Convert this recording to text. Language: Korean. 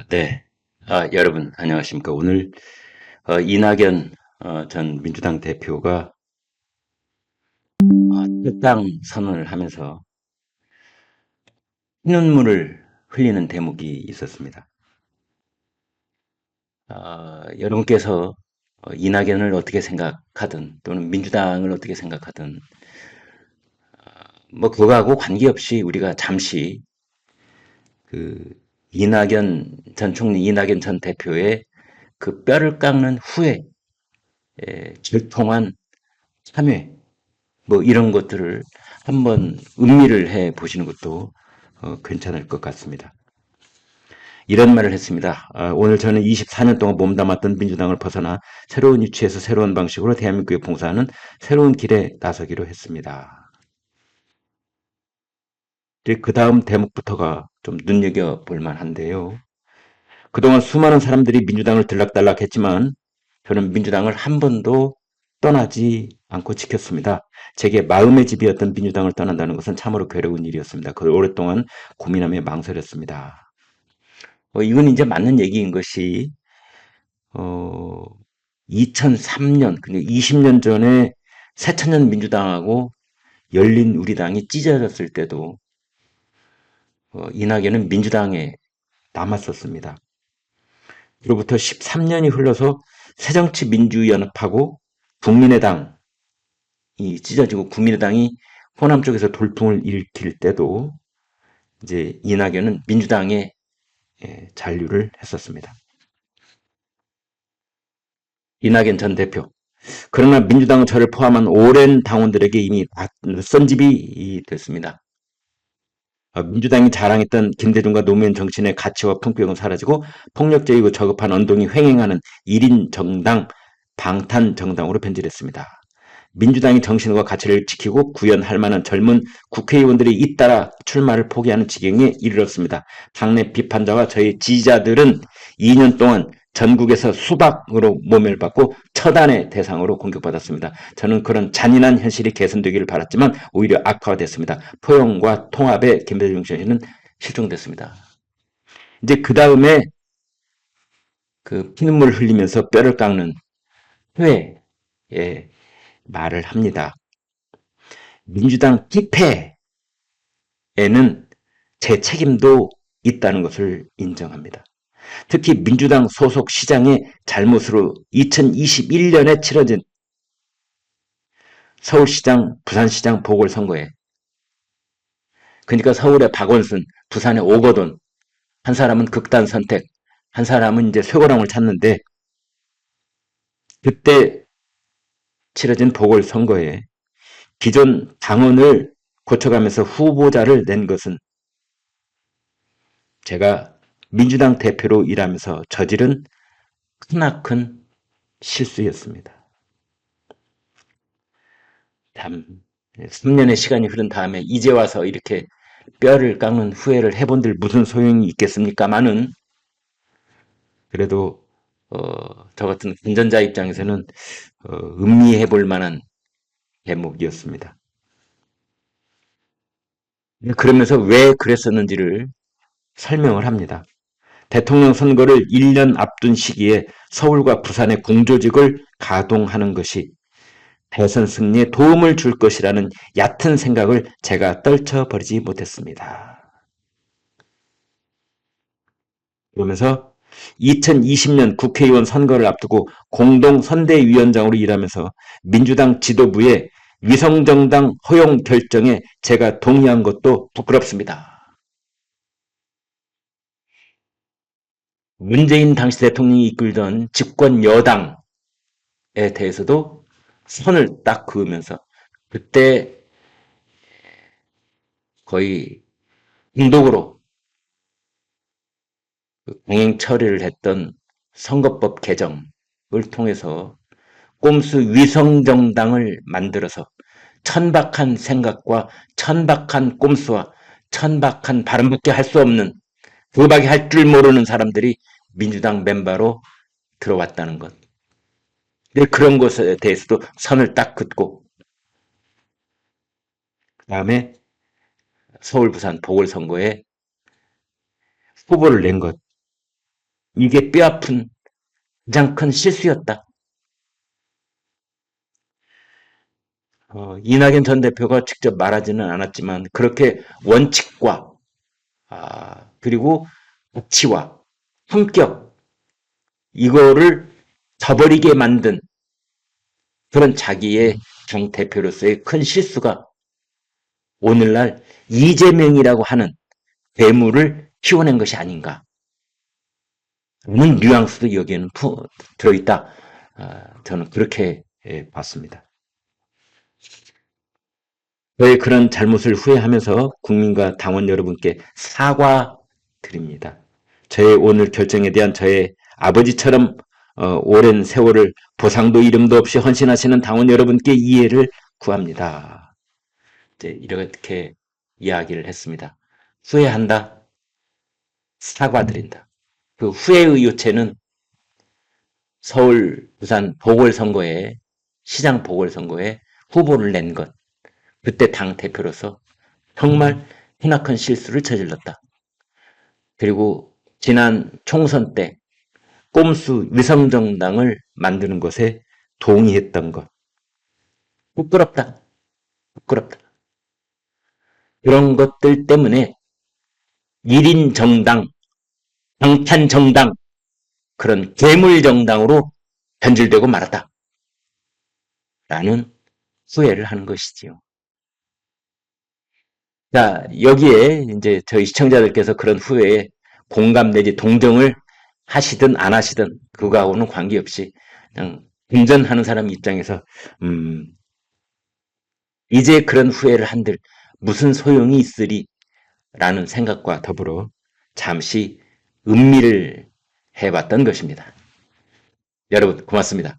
네. 여러분, 안녕하십니까. 오늘, 이낙연, 전 민주당 대표가, 탈당 선언을 하면서 피눈물을 흘리는 대목이 있었습니다. 여러분께서, 이낙연을 어떻게 생각하든, 또는 민주당을 어떻게 생각하든, 뭐, 그거하고 관계없이 우리가 잠시, 그, 이낙연 전 총리, 이낙연 전 대표의 그 뼈를 깎는 후에, 절통한 참회, 뭐 이런 것들을 한번 음미를 해 보시는 것도 괜찮을 것 같습니다. 이런 말을 했습니다. 오늘 저는 24년 동안 몸담았던 민주당을 벗어나 새로운 위치에서 새로운 방식으로 대한민국에 봉사하는 새로운 길에 나서기로 했습니다. 그 다음 대목부터가 좀 눈여겨볼 만한데요. 그동안 수많은 사람들이 민주당을 들락달락했지만 저는 민주당을 한 번도 떠나지 않고 지켰습니다. 제게 마음의 집이었던 민주당을 떠난다는 것은 참으로 괴로운 일이었습니다. 그걸 오랫동안 고민하며 망설였습니다. 이건 이제 맞는 얘기인 것이 어, 2003년, 그러니까 20년 전에 새천년 민주당하고 열린 우리당이 찢어졌을 때도 이낙연은 민주당에 남았었습니다. 그로부터 13년이 흘러서 새정치민주연합하고 국민의당이 찢어지고 국민의당이 호남 쪽에서 돌풍을 일으킬 때도 이제 이낙연은 민주당에 잔류를 했었습니다. 이낙연 전 대표. 그러나 민주당은 저를 포함한 오랜 당원들에게 이미 낯선집이 됐습니다. 민주당이 자랑했던 김대중과 노무현 정신의 가치와 품격은 사라지고 폭력적이고 저급한 언동이 횡행하는 1인 정당, 방탄 정당으로 변질했습니다. 민주당이 정신과 가치를 지키고 구현할 만한 젊은 국회의원들이 잇따라 출마를 포기하는 지경에 이르렀습니다. 당내 비판자와 저희 지지자들은 2년 동안 전국에서 수박으로 모멸받고 처단의 대상으로 공격받았습니다. 저는 그런 잔인한 현실이 개선되기를 바랐지만 오히려 악화됐습니다. 포용과 통합의 김대중 정신은 실종됐습니다. 이제 그 다음에 그 피눈물을 흘리면서 뼈를 깎는 회의 말을 합니다. 민주당 기패에는 제 책임도 있다는 것을 인정합니다. 특히 민주당 소속 시장의 잘못으로 2021년에 치러진 서울시장, 부산시장 보궐선거에, 그러니까 서울의 박원순, 부산의 오거돈, 한 사람은 극단 선택, 한 사람은 이제 쇠고랑을 찾는데, 그때 치러진 보궐선거에 기존 당원을 고쳐가면서 후보자를 낸 것은 제가 민주당 대표로 일하면서 저지른 크나큰 실수였습니다. 참, 3년의 시간이 흐른 다음에 이제 와서 이렇게 뼈를 깎는 후회를 해본들 무슨 소용이 있겠습니까마는, 그래도 저 같은 운전자 입장에서는 음미해 볼 만한 대목이었습니다. 그러면서 왜 그랬었는지를 설명을 합니다. 대통령 선거를 1년 앞둔 시기에 서울과 부산의 공조직을 가동하는 것이 대선 승리에 도움을 줄 것이라는 얕은 생각을 제가 떨쳐버리지 못했습니다. 그러면서 2020년 국회의원 선거를 앞두고 공동선대위원장으로 일하면서 민주당 지도부의 위성정당 허용 결정에 제가 동의한 것도 부끄럽습니다. 문재인 당시 대통령이 이끌던 집권 여당에 대해서도 선을 딱 그으면서 그때 거의 공독으로 강행 처리를 했던 선거법 개정을 통해서 꼼수 위성정당을 만들어서 천박한 생각과 천박한 꼼수와 천박한 발음밖에 할 수 없는, 그밖에 할 줄 모르는 사람들이 민주당 멤버로 들어왔다는 것. 그런 것에 대해서도 선을 딱 긋고, 그 다음에 서울 부산 보궐선거에 후보를 낸 것. 이게 뼈아픈 가장 큰 실수였다. 이낙연 전 대표가 직접 말하지는 않았지만 그렇게 원칙과 그리고 가치와 품격 이거를 저버리게 만든 그런 자기의 당 대표로서의 큰 실수가 오늘날 이재명이라고 하는 괴물을 키워낸 것이 아닌가 하는 뉘앙스도 여기에는 들어있다. 저는 그렇게 봤습니다. 저의 그런 잘못을 후회하면서 국민과 당원 여러분께 사과드립니다. 저의 오늘 결정에 대한 저의 아버지처럼 오랜 세월을 보상도 이름도 없이 헌신하시는 당원 여러분께 이해를 구합니다. 이제 이렇게 이야기를 했습니다. 후회한다. 사과드린다. 그 후회의 요체는 서울, 부산 보궐선거에 시장 보궐선거에 후보를 낸 것. 그때 당 대표로서 정말 크나큰 실수를 저질렀다. 그리고 지난 총선 때 꼼수 위성정당을 만드는 것에 동의했던 것. 부끄럽다. 부끄럽다. 그런 것들 때문에 1인 정당, 방탄 정당, 그런 괴물 정당으로 변질되고 말았다. 라는 후회를 하는 것이지요. 자, 여기에 이제 저희 시청자들께서 그런 후회에 공감 내지 동정을 하시든 안 하시든 그거하고는 관계없이 그냥 운전하는 사람 입장에서 이제 그런 후회를 한들 무슨 소용이 있으리 라는 생각과 더불어 잠시 음미를 해봤던 것입니다. 여러분 고맙습니다.